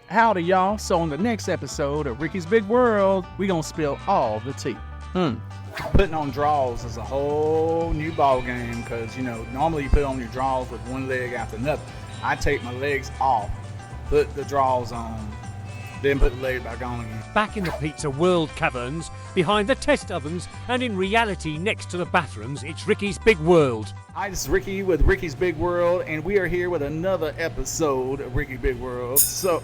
Howdy, y'all. So on the next episode of Ricky's Big World, we gonna spill all the tea. Putting on draws is a whole new ball game because, normally you put on your draws with one leg after another. I take my legs off, put the draws on, then put the leg back on again. Back in the pizza world caverns, behind the test ovens, and in reality next to the bathrooms, it's Ricky's Big World. Hi, this is Ricky with Ricky's Big World, and we are here with another episode of Ricky's Big World. So,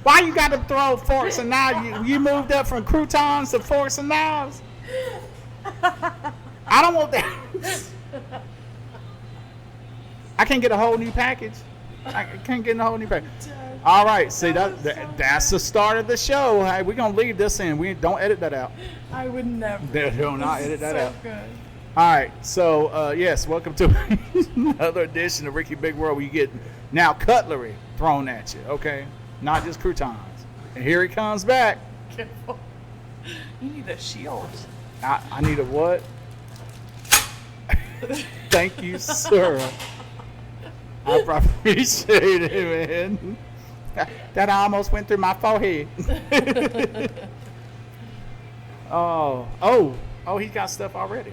why you got to throw forks and knives? You moved up from croutons to forks and knives? I don't want that. I can't get a whole new package. I can't get a whole new package. All right, see, that's the start of the show. Hey, we're going to leave this in. We don't edit that out. I would never. Do not edit that out. Good. All right, so, yes, welcome to another edition of Ricky Big World where you get now cutlery thrown at you, okay? Not just croutons. And here he comes back. Careful. You need a shield. I need a what? Thank you, sir. I appreciate it, man. That almost went through my forehead. Oh, he's got stuff already.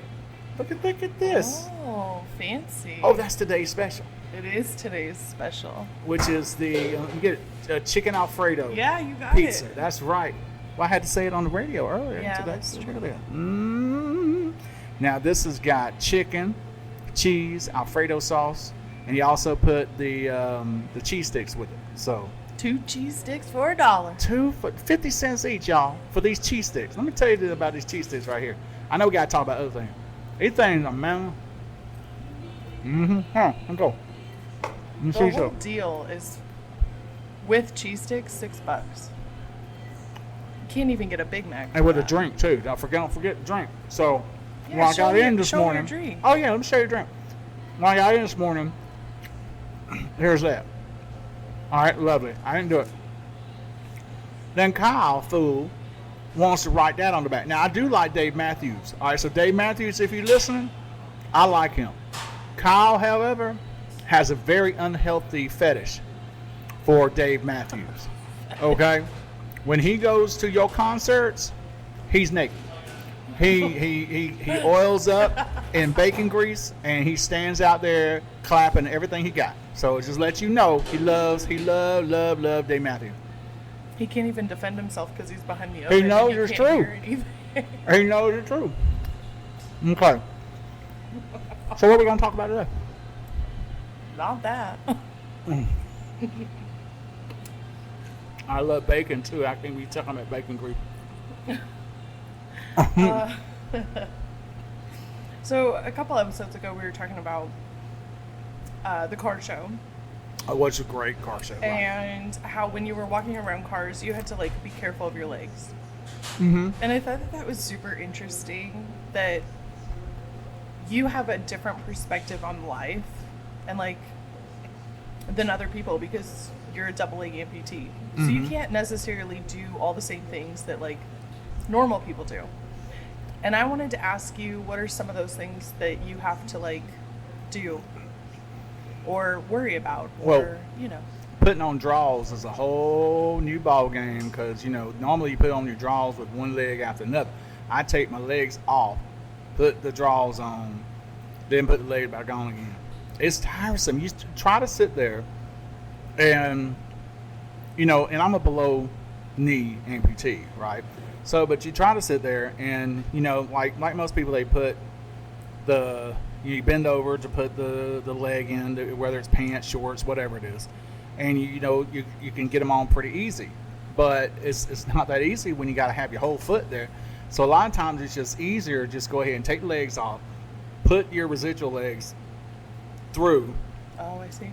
Look at this. Oh, fancy. Oh, that's today's special. It is today's special. Which is the you get a chicken Alfredo. Yeah, you got pizza. it. That's right. Well, I had to say it on the radio earlier Yeah, today. that's true. Look at that. Now this has got chicken, cheese, Alfredo sauce, and you also put the cheese sticks with it. So 2 cheese sticks for $1. 2 for 50 cents each, y'all, for these cheese sticks. Let me tell you about these cheese sticks right here. I know we gotta talk about other things. These things are man. Let's go. The whole deal is with cheese sticks, $6. You can't even get a Big Mac. And with a drink too. Don't forget the drink. So Yeah, when I got in this show morning. your drink. Oh yeah, let me show you the drink. When I got in this morning, here's that. All right, lovely. I didn't do it. Then Kyle, fool, wants to write that on the back. Now I do like Dave Matthews. All right, so Dave Matthews, if you're listening, I like him. Kyle, however, has a very unhealthy fetish for Dave Matthews. Okay? When he goes to your concerts, he's naked. He oils up in bacon grease and he stands out there clapping everything he got. So just let you know he love Dave Matthews. He can't even defend himself because he's behind the He knows it's true. He knows it's true. Okay. So what are we gonna talk about today? Not that. I love bacon too. I think we talking about bacon grease. So a couple episodes ago, we were talking about the car show. It was a great car show. And how when you were walking around cars, you had to be careful of your legs. Mm-hmm. And I thought that was super interesting that you have a different perspective on life and than other people because you're a double A amputee. So you can't necessarily do all the same things that normal people do. And I wanted to ask you, what are some of those things that you have to do or worry about? Or, putting on draws is a whole new ball game because, normally you put on your draws with one leg after another. I take my legs off, put the draws on, then put the leg back on again. It's tiresome. You try to sit there and, and I'm a below knee amputee, right? So, but you try to sit there and, like most people, they put you bend over to put the leg in, whether it's pants, shorts, whatever it is. And, you can get them on pretty easy. But it's not that easy when you got to have your whole foot there. So a lot of times it's just easier just go ahead and take the legs off, put your residual legs through. Oh, I see.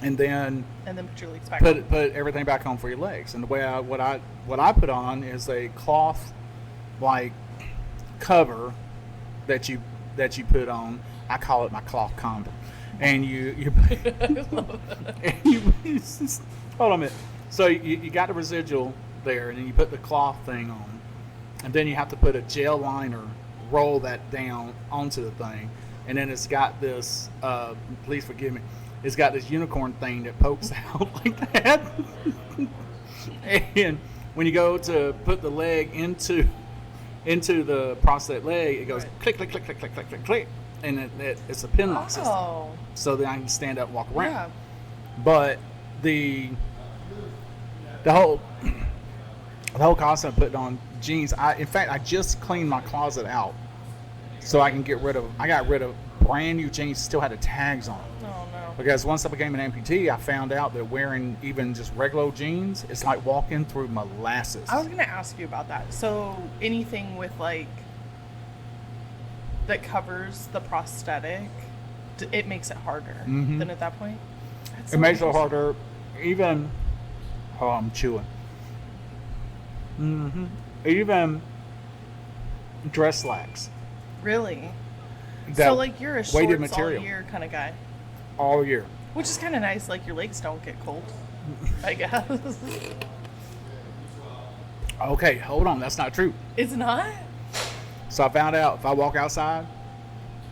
And then put your legs back on. Put everything back on for your legs. And the way what I put on is a cloth cover that you put on. I call it my cloth condom. And you hold on a minute. So you got the residual there, and then you put the cloth thing on, and then you have to put a gel liner, roll that down onto the thing, and then it's got this. Please forgive me. it's got this unicorn thing that pokes out like that. And when you go to put the leg into the prosthetic leg, it goes click, click, click, click, click, click, click, click, and it's a pin lock system. So that I can stand up and walk around. Yeah. But the whole concept of putting on jeans, in fact, I just cleaned my closet out so I can I got rid of brand new jeans, still had the tags on. Oh, no. Because once I became an amputee, I found out that wearing even just regular jeans, it's like walking through molasses. I was going to ask you about that. So anything with like that covers the prosthetic, it makes it harder than at that point? That's It makes it harder. Even, I'm chewing. Even dress slacks. Really? That So like you're a weighted shorts material all year kind of guy, all year. which is kind of nice. Like your legs don't get cold, I guess. Okay, hold on. That's not true. It's not? So I found out if I walk outside,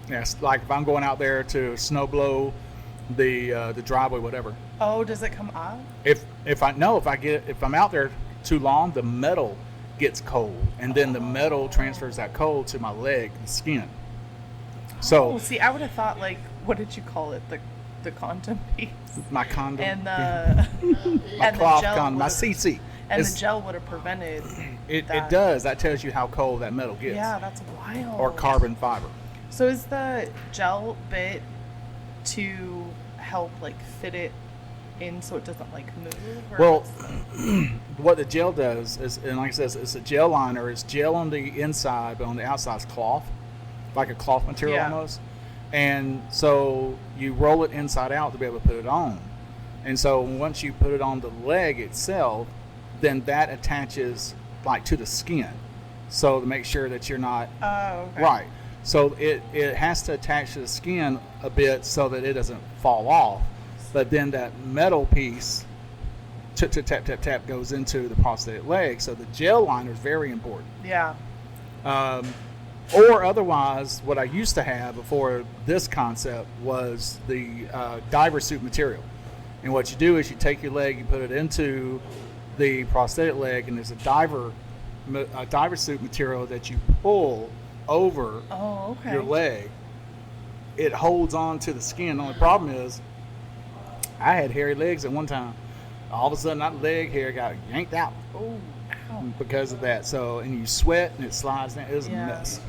yes, like if I'm going out there to snow blow the driveway, whatever. Oh, does it come off? If I'm out there too long, the metal gets cold, and then the metal transfers that cold to my leg, the skin. So Oh, see, I would have thought like, what did you call it? The condom piece my condom, and the my and cloth the gel condom, my would've- CC. and It's- the gel would have prevented. It that. does. That tells you how cold that metal gets. Yeah, that's wild. Or carbon fiber. So is the gel bit to help like fit it in so it doesn't like move? Or Well, what's- what the gel does is, and like I said, it's a gel liner. It's gel on the inside, but on the outside is cloth, like a cloth material Yeah. almost. And so you roll it inside out to be able to put it on. And so once you put it on the leg itself, then that attaches like to the skin. So to make sure that you're not Oh, okay. right. So it has to attach to the skin a bit so that it doesn't fall off. But then that metal piece, tap, tap, tap, tap, goes into the prosthetic leg. So the gel liner is very important. Yeah. Or otherwise, what I used to have before this concept was the diver suit material. And what you do is you take your leg, you put it into the prosthetic leg, and there's a diver suit material that you pull over Oh, okay. your leg. It holds on to the skin. The only problem is I had hairy legs at one time. All of a sudden, that leg hair got yanked out Oh, ow. because of that. So, and you sweat and it slides down. It was Yeah. a mess.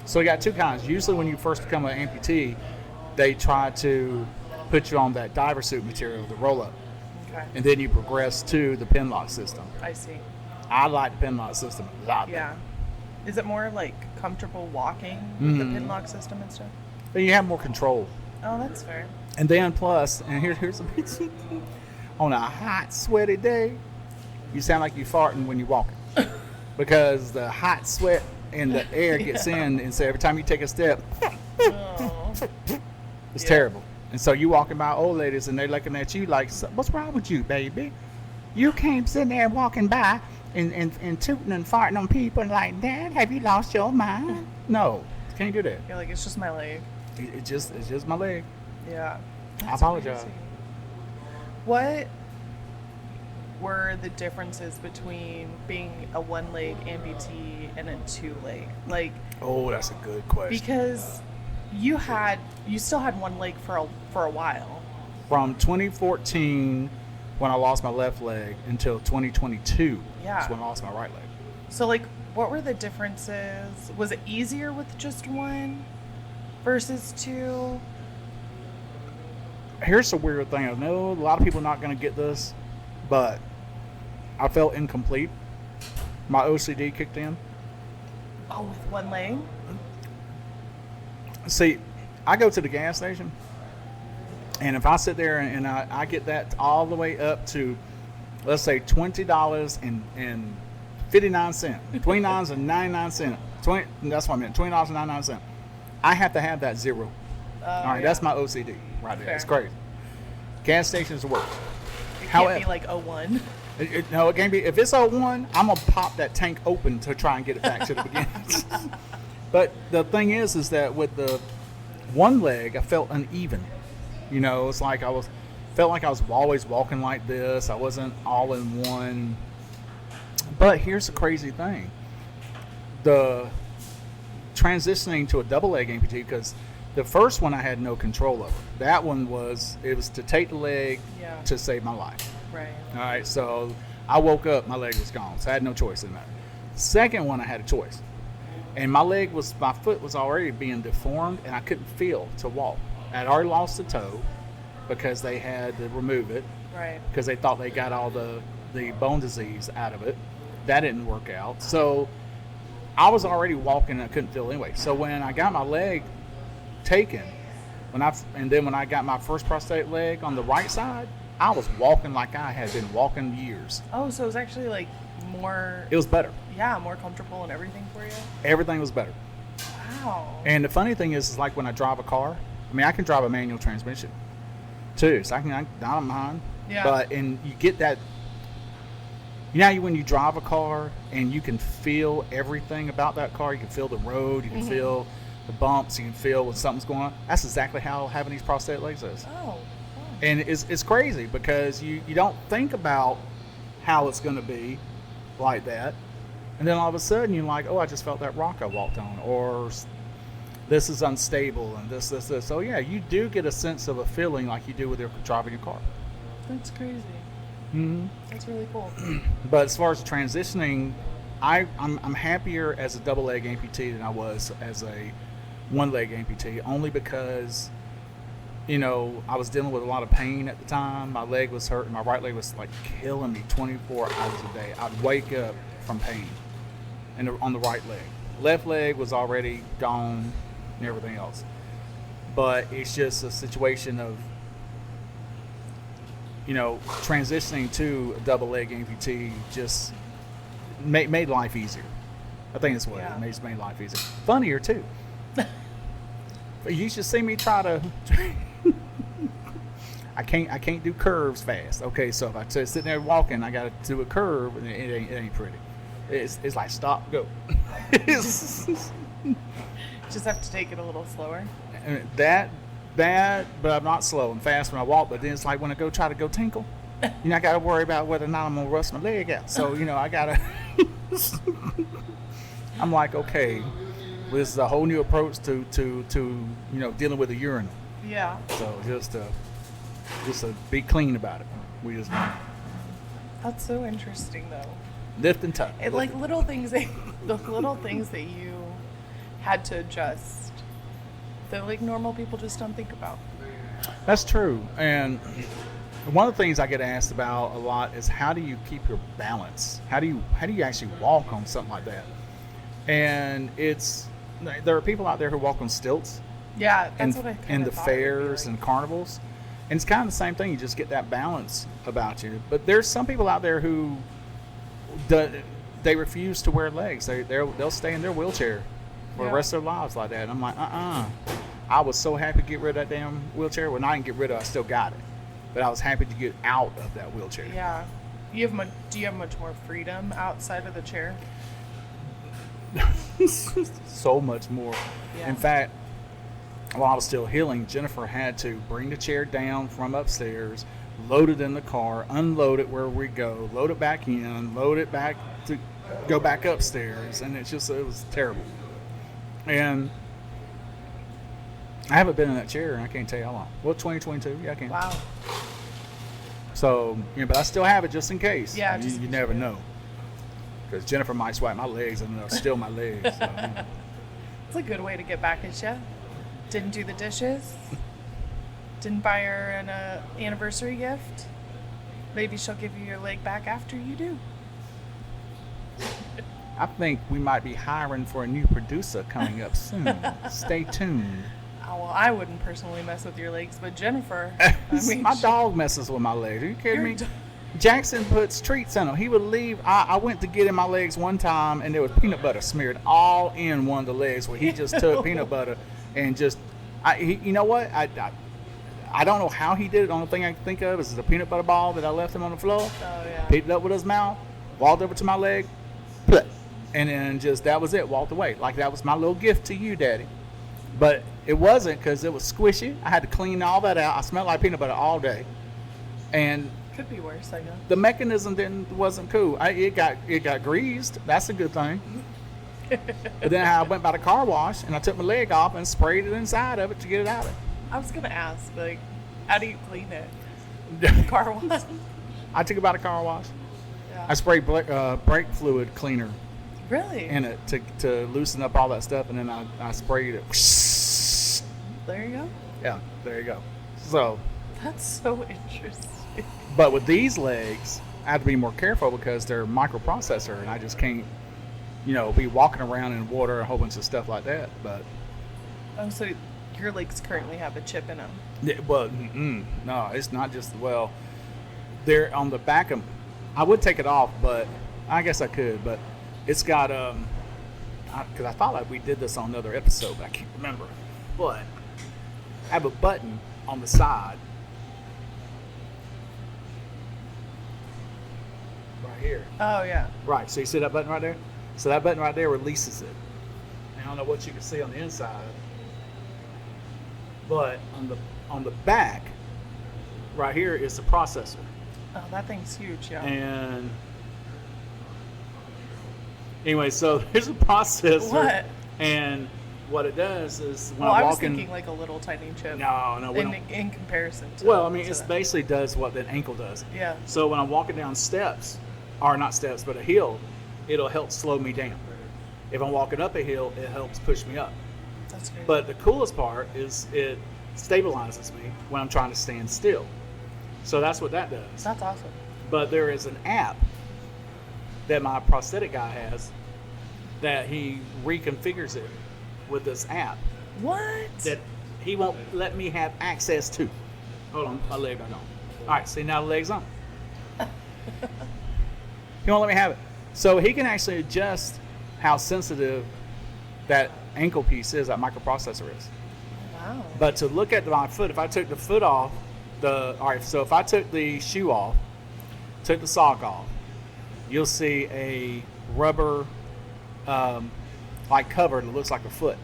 So you got two kinds. Usually when you first become an amputee, they try to put you on that diver suit material, the roll-up. Okay. And then you progress to the pin lock system. I see. I like the pin lock system a lot better. Yeah. Is it more like comfortable walking with the pin lock system and stuff? Then you have more control. Oh, that's fair. And then plus, and here's a bit, on a hot, sweaty day, you sound like you're farting when you're walking. Because the hot sweat and the air gets in, and so every time you take a step, Oh. it's Yeah. terrible. And so you walking by old ladies, and they're looking at you like, what's wrong with you, baby? You can't sit there walking by and tooting and farting on people like that. Have you lost your mind? No, can't do that. You're like, it's just my leg. It's just my leg. Yeah. I apologize. Crazy. What were the differences between being a one-leg amputee and a two-leg? Like, Oh, that's a good question. because you still had one leg for a while. From 2014, when I lost my left leg, until 2022, Yeah. that's when I lost my right leg. So, like, what were the differences? Was it easier with just one versus two? Here's the weird thing. I know a lot of people are not going to get this, but I felt incomplete. My OCD kicked in. Oh, with one leg? See, I go to the gas station, and if I sit there and I get that all the way up to, let's say, $20.59, $29.99, that's what I meant, $20.99. I have to have that zero. All right, that's my OCD right there. Fair. It's crazy. Gas stations are worse. It can't However- be like 01. No, it can't be. If it's 01, I'm gonna pop that tank open to try and get it back to the beginning. But the thing is that with the one leg, I felt uneven. You know, it's like felt like I was always walking like this. I wasn't all in one. But here's the crazy thing. The transitioning to a double leg amputee, because the first one I had no control over. That one was to take the leg to save my life. Right. All right, so I woke up, my leg was gone, so I had no choice in that. Second one, I had a choice. And my foot was already being deformed, and I couldn't feel to walk. I had already lost a toe because they had to remove it. Right. Because they thought they got all the bone disease out of it. That didn't work out. So I was already walking and I couldn't feel anyway. So when I got my leg taken, when I got my first prosthetic leg on the right side, I was walking like I had been walking years. Oh, so it was actually like more... It was better. Yeah, more comfortable and everything for you? Everything was better. Wow. And the funny thing is like when I drive a car, I mean, I can drive a manual transmission too, so I don't mind. Yeah. And you get that, you know, when you drive a car and you can feel everything about that car. You can feel the road, you can feel the bumps, you can feel when something's going on. That's exactly how having these prosthetic legs is. Oh. And it's crazy because you don't think about how it's going to be like that. And then all of a sudden you're like, oh, I just felt that rock I walked on, or this is unstable, and this. So yeah, you do get a sense of a feeling like you do with driving your car. That's crazy. Mm-hmm. That's really cool. But as far as transitioning, I'm happier as a double leg amputee than I was as a one leg amputee, only because, you know, I was dealing with a lot of pain at the time. My leg was hurting. My right leg was like killing me 24 hours a day. I'd wake up from pain on the right leg. Left leg was already gone and everything else. But it's just a situation of, you know, transitioning to a double leg amputee just made life easier. I think that's what it just made life easier. Funnier too. But you should see me try to. I can't do curves fast. Okay, so if I sit there walking, I got to do a curve, and it ain't pretty. It's like stop, go. Just have to take it a little slower. That, but I'm not slow. I'm fast when I walk, but then it's like when I try to go tinkle, you know, I got to worry about whether or not I'm going to rust my leg out. So, you know, I got to, I'm like, okay, this is a whole new approach to you know, dealing with the urinal. Yeah. So just to be clean about it. We just That's so interesting, though. lift and tuck. It like little things that the little things that you had to adjust that like normal people just don't think about. That's true. And one of the things I get asked about a lot is how do you keep your balance? How do you actually walk on something like that? And there are people out there who walk on stilts. Yeah, that's what I in the fairs and carnivals. And it's kind of the same thing. You just get that balance about you. But there's some people out there who they refuse to wear legs. They'll stay in their wheelchair for the rest of their lives like that. And I'm like, I was so happy to get rid of that damn wheelchair. Well, I didn't get rid of it. I still got it. But I was happy to get out of that wheelchair. Yeah. Do you have much more freedom outside of the chair? So much more. Yeah. In fact, while I was still healing, Jennifer had to bring the chair down from upstairs, load it in the car, unload it where we go, load it back in, load it back to go back upstairs, and it was terrible. And I haven't been in that chair, and I can't tell you how long. Well, 2022, yeah, I can. Wow. So, but I still have it just in case. Yeah, you never know. Because Jennifer might swipe my legs, and they'll steal my legs. So, It's a good way to get back at you. Didn't do the dishes. Didn't buy her an anniversary gift. Maybe she'll give you your leg back after you do. I think we might be hiring for a new producer coming up soon. Stay tuned. Oh, well, I wouldn't personally mess with your legs, but Jennifer, My dog messes with my legs. Are you kidding me? Jackson puts treats in them. He would leave. I went to get in my legs one time, and there was peanut butter smeared all in one of the legs where he just took peanut butter and just, you know what? I don't know how he did it. The only thing I can think of is the peanut butter ball that I left him on the floor. Oh, yeah. Picked it up with his mouth, walked over to my leg, and then that was it, walked away. Like that was my little gift to you, Daddy. But It wasn't because it was squishy. I had to clean all that out. I smelled like peanut butter all day, and Could be worse, I guess. the mechanism wasn't cool. It got greased. That's a good thing. But then I went by the car wash and I took my leg off and sprayed it inside of it to get it out of I was gonna ask, like, how do you clean it? it. Car wash? I took it by the car wash. Yeah. I sprayed brake fluid cleaner Really? in it to loosen up all that stuff, and then I sprayed it. There you go. Yeah, there you go. So, That's so interesting. but with these legs, I have to be more careful because they're microprocessor, and I just can't, be walking around in water, a whole bunch of stuff like that. But Oh, so your legs currently have a chip in them. no, it's not just they're on the back of. I would take it off, but I guess I could. But it's got because I thought like we did this on another episode, but I can't remember. But I have a button on the side right here. Oh, yeah. Right, so you see that button right there? So that button right there releases it. Now, I don't know what you can see on the inside, but on the back, right here is the processor. Oh, that thing's huge, yeah. And anyway, so there's a processor. What? And what it does is when Well, I I'm was walking. thinking like a little tiny chip. No, we don't. In comparison to. Well, I mean, to it that. basically does what an ankle does. Yeah. So when I'm walking down steps, or not steps, but a hill, it'll help slow me down. If I'm walking up a hill, it helps push me up. That's great. But the coolest part is it stabilizes me when I'm trying to stand still. So that's what that does. That's awesome. But there is an app that my prosthetic guy has that he reconfigures it with this app What? that he won't let me have access to. Hold on, my leg back on. All right, see, now the leg's on. He won't let me have it. So he can actually adjust how sensitive that ankle piece is, that microprocessor is. Wow. But to look at my foot, if I took the foot off, so if I took the shoe off, took the sock off, you'll see a rubber like cover that looks like a foot.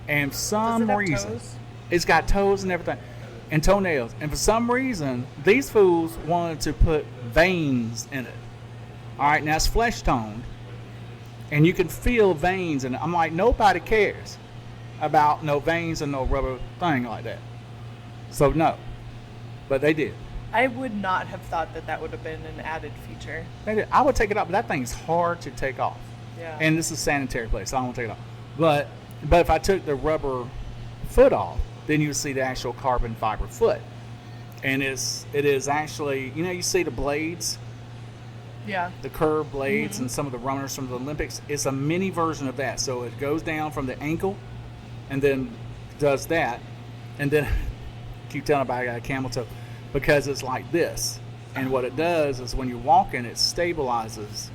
And for some Does it have reason, toes? it's got toes and everything, and toenails. And for some reason, these fools wanted to put veins in it. All right, now it's flesh toned, and you can feel veins in it. I'm like, nobody cares about no veins and no rubber thing like that. So no, but they did. I would not have thought that would have been an added feature. They did. I would take it off, but that thing's hard to take off. Yeah. And this is a sanitary place, so I don't want to take it off. But if I took the rubber foot off, then you would see the actual carbon fiber foot. And it is actually, you see the blades, Yeah. the curved blades, and some of the runners from the Olympics. It's a mini version of that. So it goes down from the ankle and then does that. And then keep telling everybody I got a camel toe because it's like this. And what it does is when you're walking, it stabilizes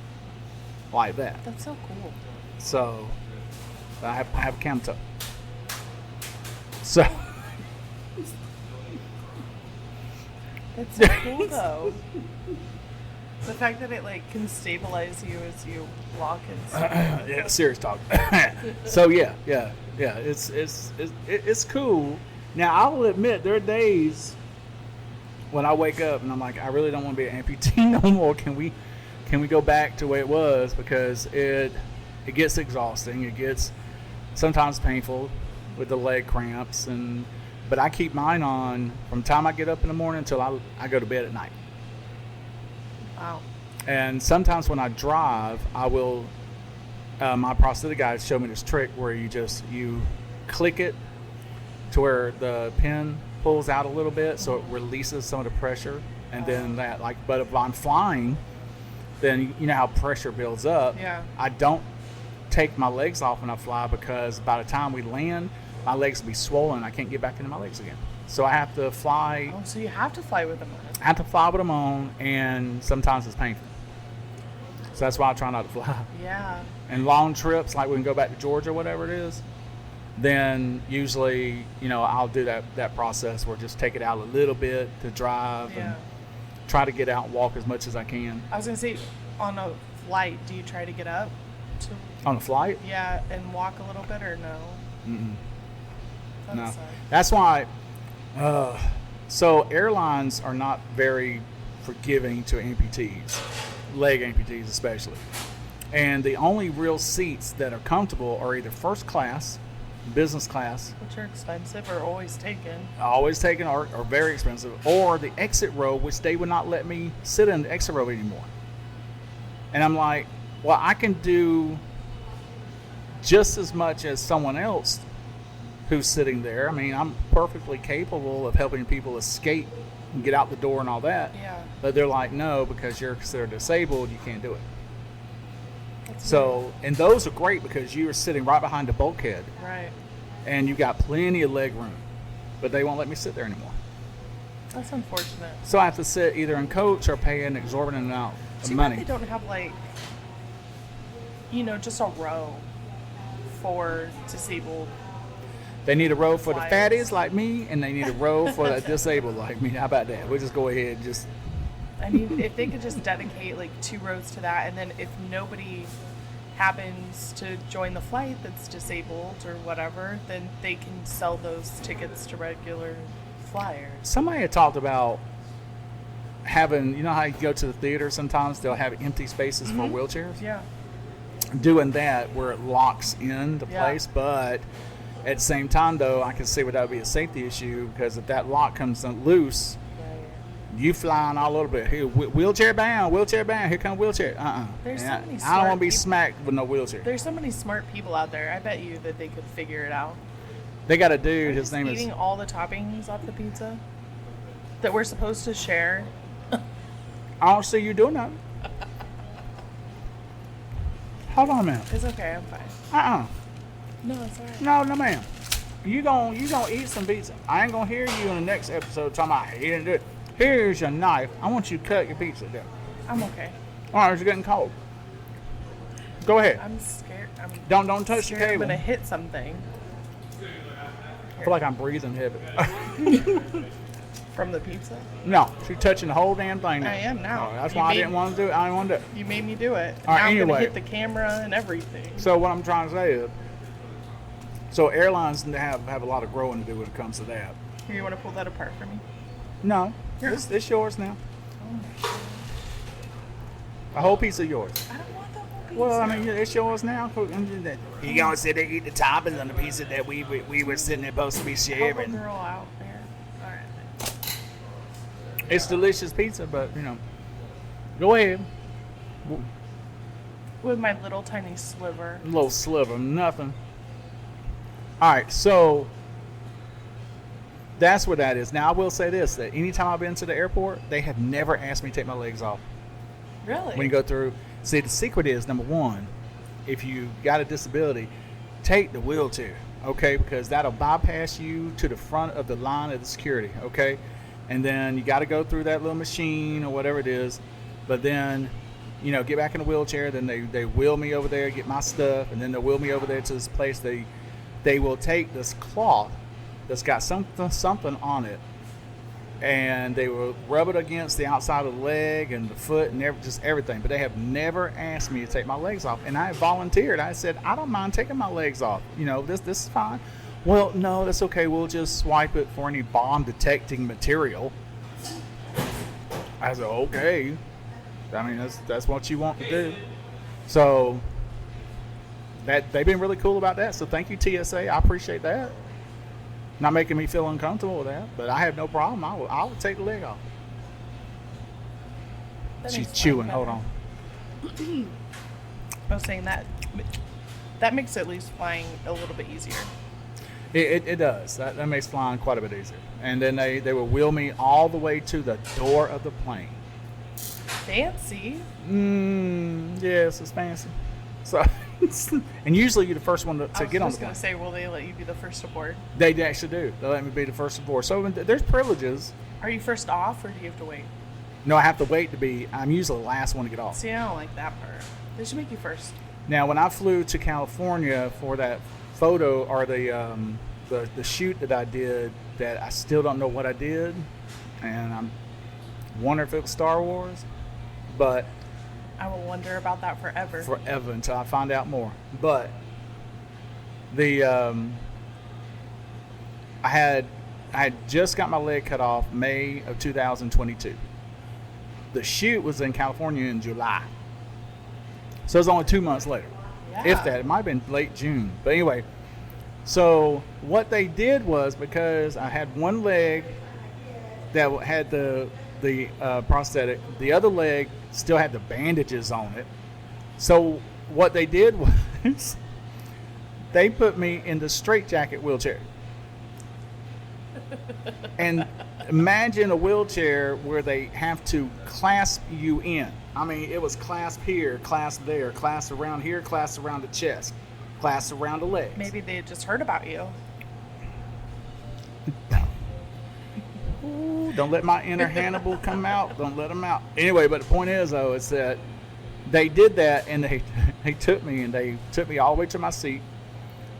like that. That's so cool. So I have a camel toe. So That's so cool though. The fact that it can stabilize you as you walk and stuff. yeah, serious talk. So yeah, it's cool. Now I will admit there are days when I wake up and I'm like, I really don't want to be an amputee no more. Can we go back to the way it was, because it gets exhausting. It gets sometimes painful with the leg cramps, but I keep mine on from the time I get up in the morning until I go to bed at night. Wow. And sometimes when I drive, I will. My prosthetic guys show me this trick where you click it to where the pin pulls out a little bit, so it releases some of the pressure, and then that But if I'm flying, then you know how pressure builds up. Yeah. I don't take my legs off when I fly, because by the time we land, my legs will be swollen. I can't get back into my legs again. So I have to fly. Oh, so you have to fly with them on. I have to fly with them on, and sometimes it's painful. So that's why I try not to fly. Yeah. And long trips, like we can go back to Georgia, whatever it is, then usually, I'll do that process where just take it out a little bit to drive and try to get out and walk as much as I can. I was gonna say, on a flight, do you try to get up? On a flight? Yeah, and walk a little bit, or no? Mm-mm. That no. sucks. That's why. So airlines are not very forgiving to amputees, leg amputees especially. And the only real seats that are comfortable are either first class, business class, Which are expensive or always taken. always taken or very expensive, or the exit row, which they would not let me sit in the exit row anymore. And I'm like, well, I can do just as much as someone else who's sitting there. I mean, I'm perfectly capable of helping people escape and get out the door and all that. Yeah. But they're like, no, because you're considered disabled, you can't do it. That's So, and those are great because you are sitting right behind the bulkhead weird. Right. and you got plenty of leg room. But they won't let me sit there anymore. That's unfortunate. So I have to sit either in coach or pay an exorbitant amount of Too bad money. they don't have like, just a row for disabled. They need a row for the Flyers. fatties like me, and they need a row for the disabled like me. How about that? We'll just go ahead and just... I mean, if they could just dedicate like 2 rows to that, and then if nobody happens to join the flight that's disabled or whatever, then they can sell those tickets to regular flyers. Somebody had talked about having, you know how you go to the theater sometimes, they'll have empty spaces for wheelchairs? Yeah. Doing that where it locks in the Yeah. place, but at the same time, though, I can see where that would be a safety issue because if that lock comes loose, Right. you flying all over here. Wheelchair bound, here come wheelchair. There's And so many I don't want smart to be people. smacked with no wheelchair. There's so many smart people out there. I bet you that they could figure it out. They got a dude, his Just name is... eating all the toppings off the pizza that we're supposed to share. I don't see you doing nothing. Hold on a minute. It's okay. I'm fine. No, it's alright. No, ma'am. You gonna eat some pizza. I ain't gonna hear you in the next episode talking about he didn't do it. Here's your knife. I want you to cut your pizza down. I'm okay. All right, it's getting cold. Go ahead. I'm scared. Don't touch the scared I'm cable. gonna hit something I feel like I'm breathing heavy. from the pizza. No, she's touching the whole damn thing. I am now. Oh, that's You why I made- didn't want to do it. I didn't want to do it. You made me do it. All right, Now I'm anyway. gonna hit the camera and everything. So what I'm trying to say is, so airlines have a lot of growing to do when it comes to that. Here, you want to pull that apart for me? No, Here. it's yours now. Oh A whole piece of yours. I don't want the whole pizza. Well, I mean, it's yours now. You gonna sit there and eat the toppings on the pizza that we were sitting there supposed to be Help a sharing? girl out there. All right. It's delicious pizza, but go ahead. With my little tiny sliver. A little sliver, nothing. All right, so that's what that is. Now I will say this: that anytime I've been to the airport, they have never asked me to take my legs off. Really? When you go through, see, the secret is number one, if you got a disability, take the wheelchair, okay, because that'll bypass you to the front of the line of the security, okay, and then you got to go through that little machine or whatever it is, but then get back in the wheelchair, then they wheel me over there, get my stuff, and then they'll wheel me over there to this place. They will take this cloth that's got something on it, and they will rub it against the outside of the leg and the foot and just everything. But they have never asked me to take my legs off, and I volunteered. I said, I don't mind taking my legs off. This is fine. Well, no, that's okay. We'll just swipe it for any bomb detecting material. I said, okay. I mean, that's what you want to do. So that they've been really cool about that. So thank you, TSA. I appreciate that. Not making me feel uncomfortable with that, but I have no problem. I will take the leg off. That She's makes chewing. life Hold better. on. I was saying that makes at least flying a little bit easier. It does. That makes flying quite a bit easier. And then they will wheel me all the way to the door of the plane. Fancy. Yes, it's fancy. So, and usually you're the first one to I was get on the just plane. gonna say, will they let you be the first aboard? They actually do. They let me be the first aboard. So there's privileges. Are you first off, or do you have to wait? No, I have to wait to be. I'm usually the last one to get off. See, I don't like that part. They should make you first. Now, when I flew to California for that photo or the shoot that I did, that I still don't know what I did, and I'm wondering if it was Star Wars, but I will wonder about that forever. forever until I find out more. But the I had just got my leg cut off May of 2022. The shoot was in California in July. So it was only 2 months later. Yeah. If that. It might have been late June. But anyway, so what they did was, because I had one leg that had the prosthetic, the other leg still had the bandages on it. So what they did was they put me in the straitjacket wheelchair. And imagine a wheelchair where they have to clasp you in. I mean, it was clasp here, clasp there, clasp around here, clasp around the chest, clasp around the legs. Maybe they had just heard about you. Ooh, don't let my inner Hannibal come out. Don't let them out. Anyway, but the point is, though, is that they did that, and they took me all the way to my seat,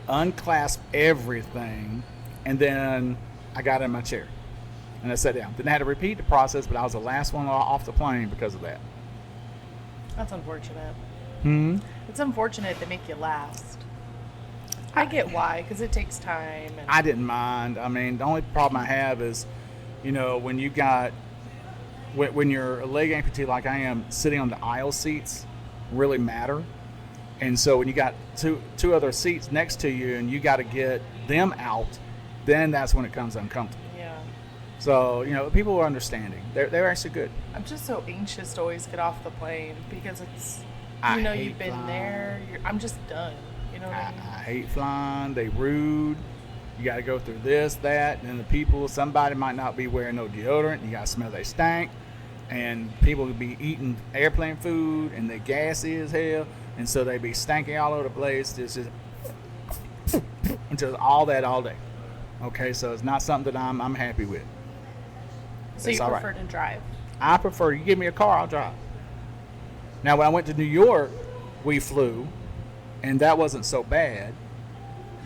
unclasped everything, and then I got in my chair and I sat down. Didn't have to repeat the process, but I was the last one off the plane because of that. That's unfortunate. Mm-hmm. It's unfortunate they make you last. I get why, because it takes time. And I didn't mind. I mean, the only problem I have is, you know, when you're a leg amputee like I am, sitting on the aisle seats really matter. And so when you got two other seats next to you and you got to get them out, then that's when it comes uncomfortable. Yeah. So, you know, people are understanding. They're actually good. I'm just so anxious to always get off the plane because it's, I you know, hate you've been flying. there. I'm just done. You know what I mean? I hate flying. They rude. You got to go through this, that, and the people. Somebody might not be wearing no deodorant. You got to smell they stank. And people would be eating airplane food, and they're gassy as hell. And so they be stanking all over the place. Just all that all day. Okay, so it's not something that I'm happy with. So It's you all prefer right. to drive? I prefer, you give me a car, I'll drive. Now, when I went to New York, we flew, and that wasn't so bad.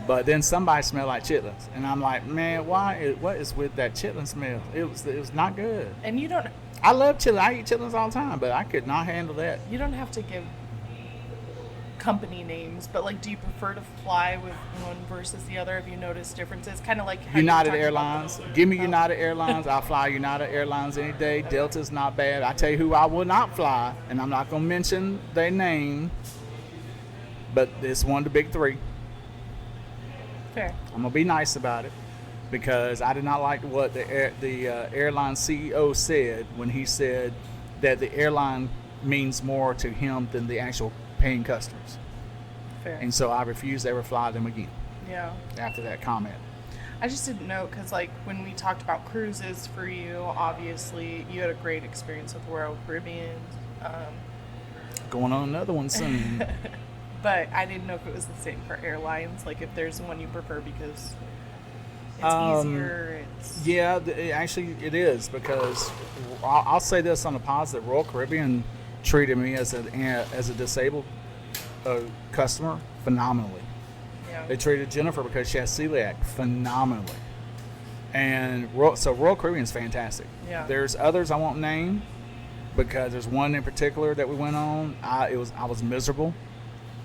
But then somebody smelled like chitlins, and I'm like, man, what is with that chitlin smell? It was not good. And you don't I love chitlins. I eat chitlins all the time, but I could not handle that. have to give company names, but like, do you prefer to fly with one versus the other? Have you noticed differences? Kind of like how you were United talking Airlines. about Give me United Airlines. I'll fly United Airlines any day. Delta's not bad. I tell you who I will not fly, and I'm not going to mention their name, but it's one of the big three. Fair. I'm going to be nice about it because I did not like what the airline CEO said when he said that the airline means more to him than the actual paying customers. Fair. And so I refuse to ever fly them again Yeah. after that comment. I just didn't know because, like, when we talked about cruises for you, obviously you had a great experience with Royal Caribbean. Going on another one soon. But I didn't know if it was the same for airlines, like if there's one you prefer because it's easier. Yeah, actually it is, because I'll say this on the positive. Royal Caribbean treated me as a disabled customer phenomenally. Yeah. They treated Jennifer, because she has celiac, phenomenally. And so Royal Caribbean is fantastic. Yeah. There's others I won't name, because there's one in particular that we went on. I was miserable.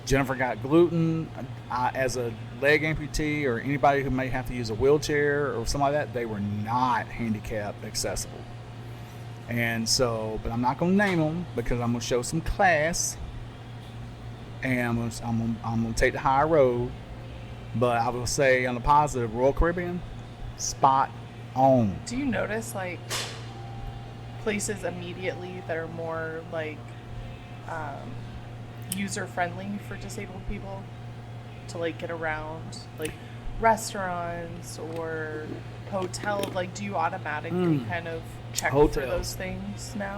Jennifer got gluten. As a leg amputee or anybody who may have to use a wheelchair or something like that, they were not handicap accessible. And so, but I'm not going to name them because I'm going to show some class, and I'm going to take the high road. But I will say, on the positive, Royal Caribbean, spot on. Do you notice like places immediately that are more like user friendly for disabled people to like get around, like restaurants or hotels? Like, do you automatically kind of check for those things now?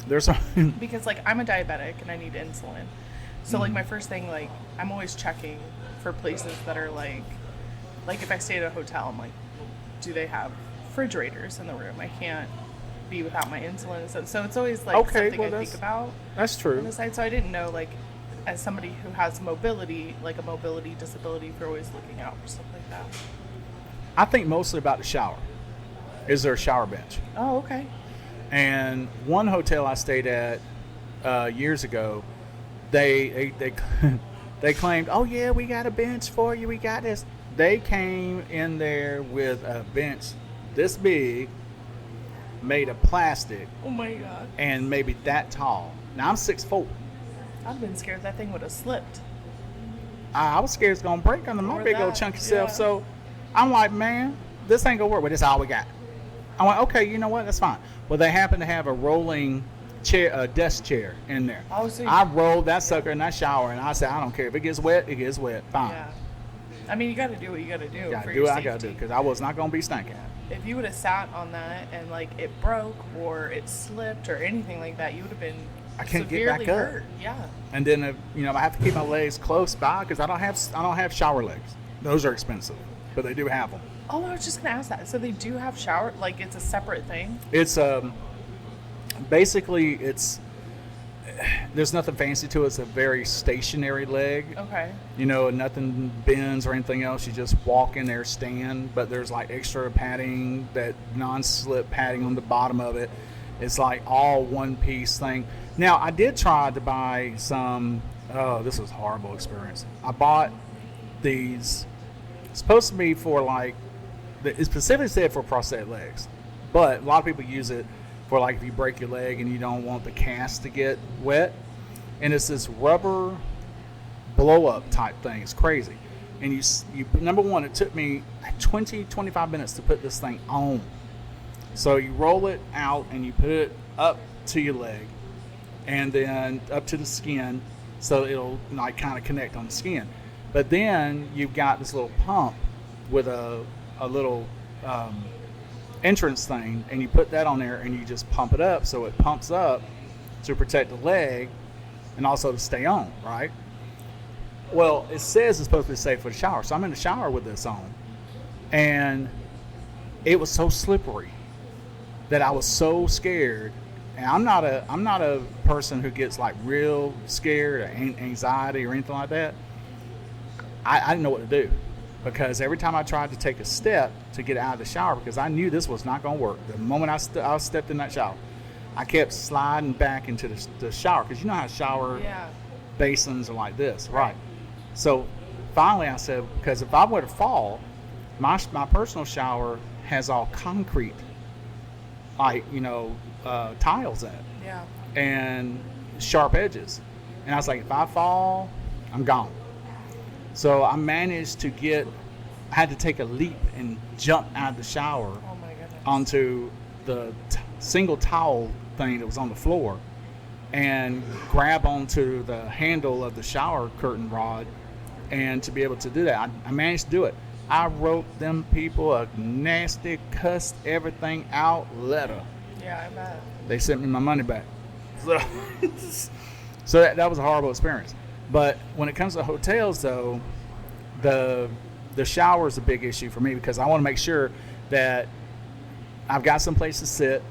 There's Because like I'm a diabetic and I need insulin, so like my first thing, like I'm always checking for places that are like if I stay at a hotel, I'm like, do they have refrigerators in the room? I can't be without my insulin. So it's always like something I think about. That's true. On the side. So I didn't know, like, as somebody who has mobility, like a mobility disability, if you're always looking out for stuff like that. I think mostly about the shower. Is there a shower bench? Oh, okay. And one hotel I stayed at years ago, they They claimed, oh yeah, we got a bench for you, we got this. They came in there with a bench this big, made of plastic, Oh my god. and maybe that tall. Now I'm 6'4". I'd have been scared that thing would have slipped. I was scared it's gonna break under my Or big old that, chunky self. yeah. So I'm like, man, this ain't gonna work, but this all we got. I'm like, okay, you know what? That's fine. Well, they happen to have a rolling chair, a desk chair in there. Oh, so I rolled that sucker in that shower, and I said, I don't care if it gets wet, it gets wet. Fine. Yeah. I mean, you got to do what you got to do Gotta for do your what I safety. gotta do because I was not gonna be stinking. If you would have sat on that and like it broke or it slipped or anything like that, you would have been I can't get severely back up. hurt. Yeah. And then I have to keep my legs close by because I don't have shower legs. Those are expensive, but they do have them. Oh, I was just gonna ask that. So they do have shower, like it's a separate thing. It's basically there's nothing fancy to it. It's a very stationary leg. Okay. Nothing bends or anything else. You just walk in there, stand, but there's like extra padding, that non-slip padding on the bottom of it. It's like all one piece thing. Now, I did try to buy some, this was a horrible experience. I bought these, supposed to be for like, it specifically said for prosthetic legs, but a lot of people use it for like if you break your leg and you don't want the cast to get wet. And it's this rubber blow up type thing. It's crazy. And you number one, it took me 25 minutes to put this thing on. So you roll it out and you put it up to your leg and then up to the skin so it'll like kind of connect on the skin. But then you've got this little pump with a little entrance thing, and you put that on there and you just pump it up so it pumps up to protect the leg and also to stay on, right? Well, it says it's supposed to be safe for the shower, so I'm in the shower with this on, and it was so slippery that I was so scared. And I'm not a person who gets like real scared or anxiety or anything like that. I didn't know what to do, because every time I tried to take a step to get out of the shower, because I knew this was not going to work. The moment I stepped in that shower, I kept sliding back into the shower, because you know how shower basins are like this, right? So finally I said, because if I were to fall, my personal shower has all concrete, like, tiles in it. Yeah. And sharp edges. And I was like, if I fall, I'm gone. So I managed to I had to take a leap and jump out of the shower Oh my goodness. onto the single towel thing that was on the floor and grab onto the handle of the shower curtain rod, and to be able to do that, I managed to do it. I wrote them people a nasty, cussed everything out letter. Yeah, I bet. They sent me my money back. So that was a horrible experience. But when it comes to hotels, though, the shower is a big issue for me, because I want to make sure that I've got some place to sit.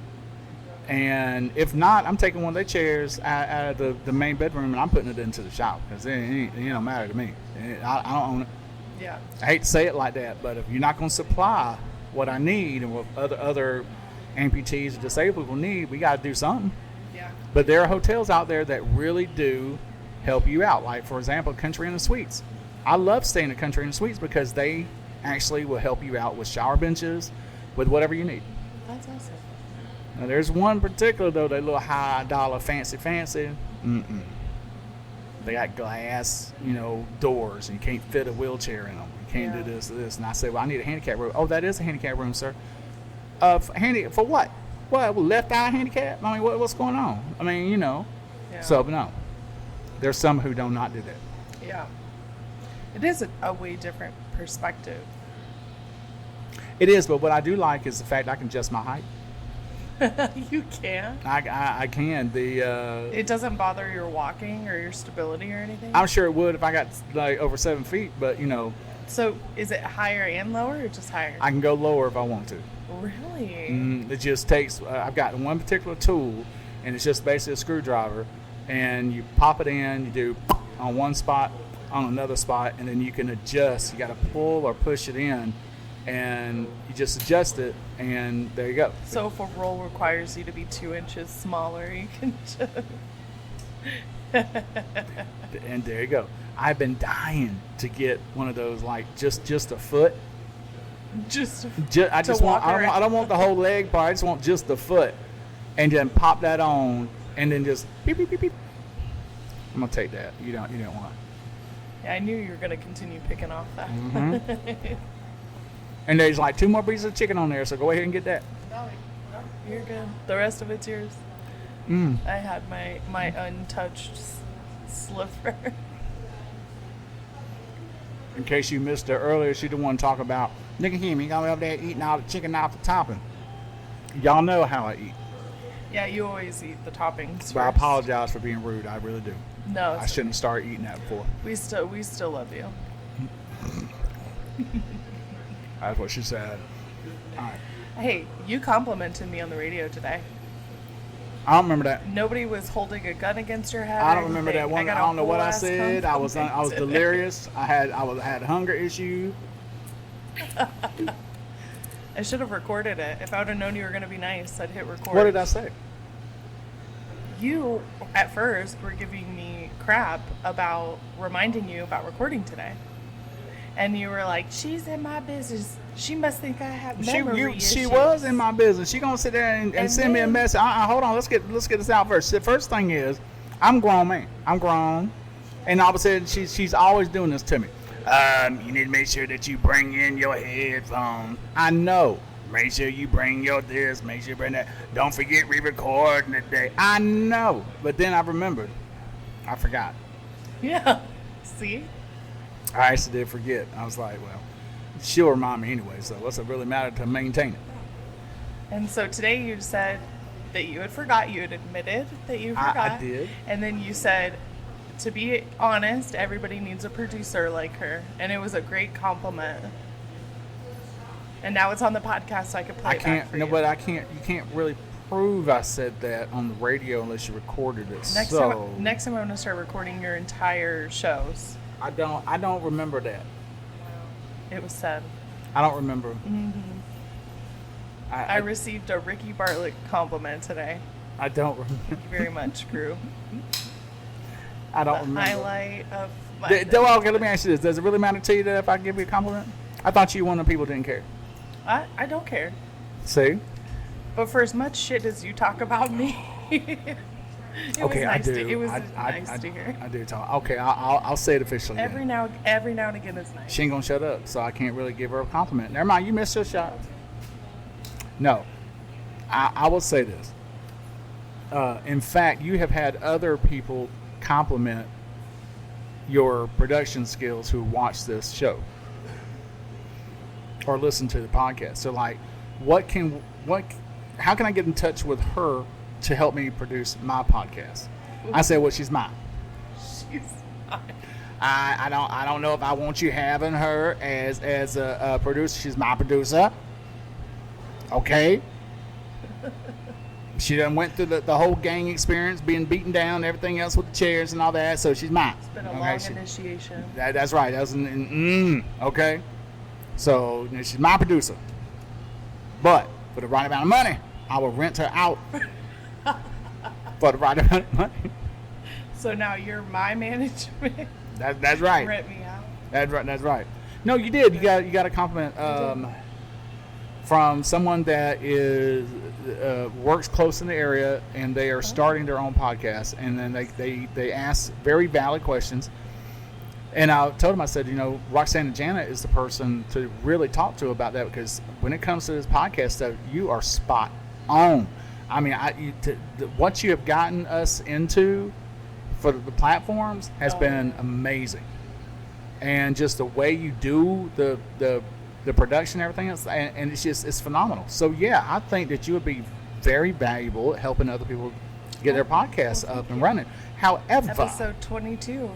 And if not, I'm taking one of their chairs out of the main bedroom and I'm putting it into the shower, because it don't matter to me. I don't own it. Yeah. I hate to say it like that, but if you're not going to supply what I need and what other amputees or disabled people need, we got to do something. Yeah. But there are hotels out there that really do help you out. Like, for example, Country Inn & Suites. I love staying at Country Inn & Suites because they actually will help you out with shower benches, with whatever you need. That's awesome. Now, there's one particular, though, that little high dollar fancy. Mm-mm. They got glass, doors, and you can't fit a wheelchair in them. You can't do this. And I said, well, I need a handicap room. Oh, that is a handicap room, sir. For what? What, left eye handicap? I mean, what's going on? I mean, Yeah. So, no. There's some who do not do that. Yeah. It is a way different perspective. It is, but what I do like is the fact I can adjust my height. You can. I can. It doesn't bother your walking or your stability or anything? I'm sure it would if I got like over 7 feet, but So is it higher and lower or just higher? I can go lower if I want to. Really? It just takes, I've got one particular tool, and it's just basically a screwdriver, and you pop it in, you do on one spot, on another spot, and then you can adjust. You got to pull or push it in, and you just adjust it, and there you go. So if a roll requires you to be 2 inches smaller, you can just... And there you go. I've been dying to get one of those, like just a foot. I don't want the whole leg part. I just want just the foot, and then pop that on, and then just beep beep beep beep. I'm gonna take that. You don't want. Yeah, I knew you were gonna continue picking off that. Mm-hmm. And there's like 2 more pieces of chicken on there, so go ahead and get that. No, you're good. The rest of it's yours. I had my untouched sliver. In case you missed it earlier, she the one talking about, look at him, he got up there eating all the chicken off the topping. Y'all know how I eat. Yeah, you always eat the toppings. But I apologize for being rude. I really do. No, I shouldn't have started eating that before. We still love you. That's what she said. All right. Hey, you complimented me on the radio today. I don't remember that. Nobody was holding a gun against your head. I don't remember that one. I don't know what I said. I was today. delirious. I had a hunger issue. I should have recorded it. If I would have known you were going to be nice, I'd hit record. What did I say? You, at first, were giving me crap about reminding you about recording today. And you were like, she's in my business. She must think I have memory issues. She was in my business. She gonna sit there and send me a message. Hold on, let's get this out first. The first thing is, I'm grown man. I'm grown, and all of a sudden she's always doing this to me. You need to make sure that you bring in your headphones. I know. Make sure you bring your this. Make sure you bring that. Don't forget re-recording today. I know, but then I remembered. I forgot. Yeah. See. I actually did forget. I was like, well, she'll remind me anyway, so what's it really matter to maintain it? And so today you said that you had forgot. You had admitted that you forgot. I did. And then you said, to be honest, everybody needs a producer like her. And it was a great compliment. And now it's on the podcast, so I can play it back for you. No, but I can't. You can't really prove I said that on the radio unless you recorded it. Next time I'm going to start recording your entire shows. I don't remember that. It was said. I don't remember. Mm-hmm. I received a Ricky Bartlett compliment today. I don't remember. Thank you very much, crew. I don't remember. Highlight of my okay, let me ask you this. Does it really matter to you that if I give you a compliment? I thought you one of the people didn't care. I don't care. See? But for as much shit as you talk about me, it was nice to hear. I do talk. Okay, I'll say it officially. Every now and again is nice. She ain't gonna shut up, so I can't really give her a compliment. Never mind, you missed your shot. No, I will say this. In fact, you have had other people compliment your production skills who watch this show or listen to the podcast. So, like, how can I get in touch with her to help me produce my podcast? I said, well, she's mine. She's mine. I don't know if I want you having her as a producer. She's my producer. Okay. She done went through the whole gang experience, being beaten down, everything else with the chairs and all that. So she's mine. It's been a long initiation. That's right. Okay. So she's my producer. But for the right amount of money, I will rent her out for the right amount of money. So now you're my management. That's right. Rent me out. That's right. No, you did. You got a compliment from someone that is works close in the area, and they are starting their own podcast. And then they ask very valid questions. And I told him, I said, Roxanna Janet is the person to really talk to about that, because when it comes to this podcast stuff, you are spot on. I mean, what you have gotten us into for the platforms has been amazing. And just the way you do the production and everything else, and it's phenomenal. So, yeah, I think that you would be very valuable at helping other people get their podcasts up and running. However... Episode 22.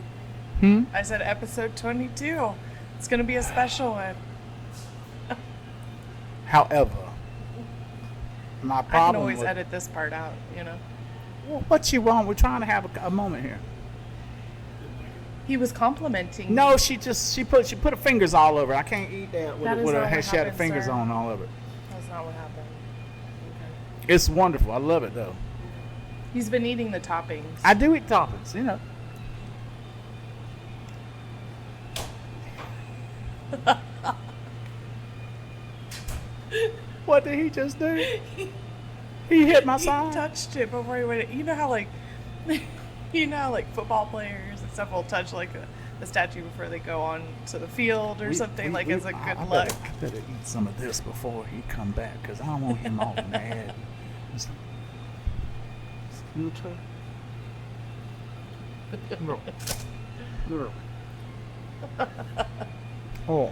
I said episode 22. It's going to be a special one. However, my problem... I can always edit this part out, Well, what you want? We're trying to have a moment here. He was complimenting. No, she put her fingers all over it. I can't eat that with her. She had her fingers sir. On all of it. That's not what happened. Okay. It's wonderful. I love it, though. He's been eating the toppings. I do eat toppings, you know. What did he just do? He hit my He side. touched it before he went. You know how like football players and stuff will touch like the statue before they go on to the field or something as a good luck. I better eat some of this before he come back because I don't want him all mad. No. Oh,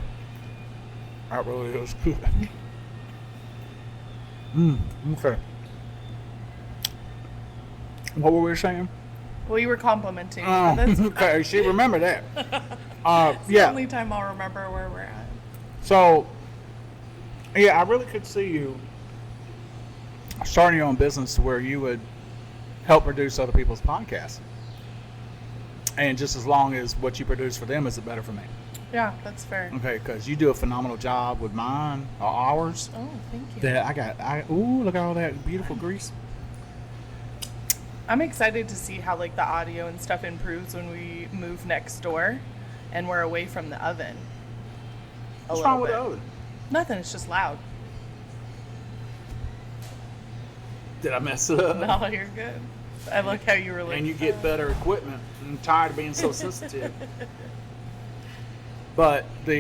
that really is good. Okay. What were we saying? Well, you were complimenting. Oh, That's okay. She remember that. the Yeah. only time I'll remember where we're at. So, yeah, I really could see you starting your own business where you would help produce other people's podcasts. And just as long as what you produce for them is better for me. Yeah, that's fair. Okay, because you do a phenomenal job with mine or ours. Oh, thank you. That look at all that beautiful grease. I'm excited to see how like the audio and stuff improves when we move next door and we're away from the oven. What's wrong with the oven? Nothing, it's just loud. Did I mess it up? No, you're good. I like how you were like, And you get better equipment. I'm tired of being so sensitive. But I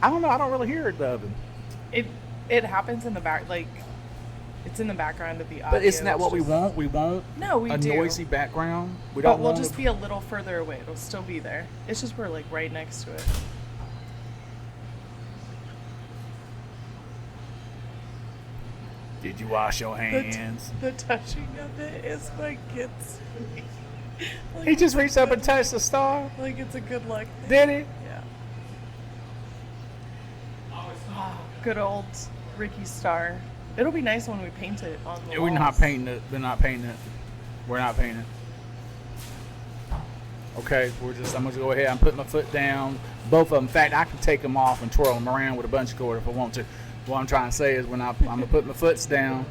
don't know. I don't really hear the oven. It happens in the back, like it's in the background of the audio. But isn't that what we just- want? We want No, we a do. noisy background. We But don't we'll want just be a little further away. It'll still be there. It's just we're like right next to it. Did you wash your hands? The touching of it is what gets me. Like, He just reached up and touched the star. like it's a good luck thing. Did he? Yeah. Ah, good old Ricky Star. It'll be nice when we paint it on the We're not walls. painting it. We're not painting it. We're not painting it. Okay, I'm gonna go ahead and put my foot down. Both of them. In fact, I can take them off and twirl them around with a bunch of cord if I want to. What I'm trying to say is, I'm gonna put my foots down.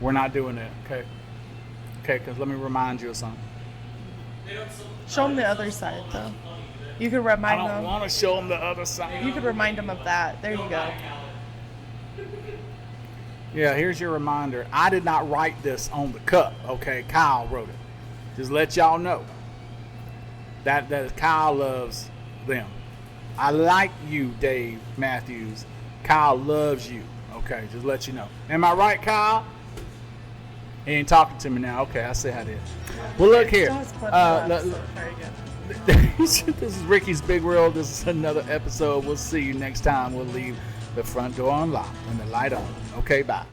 We're not doing that. Okay. Okay, because let me remind you of something. Show them the other side though. You could I remind don't them. want to show them the other side. You could remind them of that. There you go. Yeah, here's your reminder. I did not write this on the cup. Okay, Kyle wrote it. Just let y'all know that Kyle loves them. I like you, Dave Matthews. Kyle loves you. Okay, just let you know. Am I right, Kyle? He ain't talking to me now. Okay, I see how it is. Well, look here. This is Ricky's Big World. This is another episode. We'll see you next time. We'll leave the front door unlocked and the light on. Okay, bye.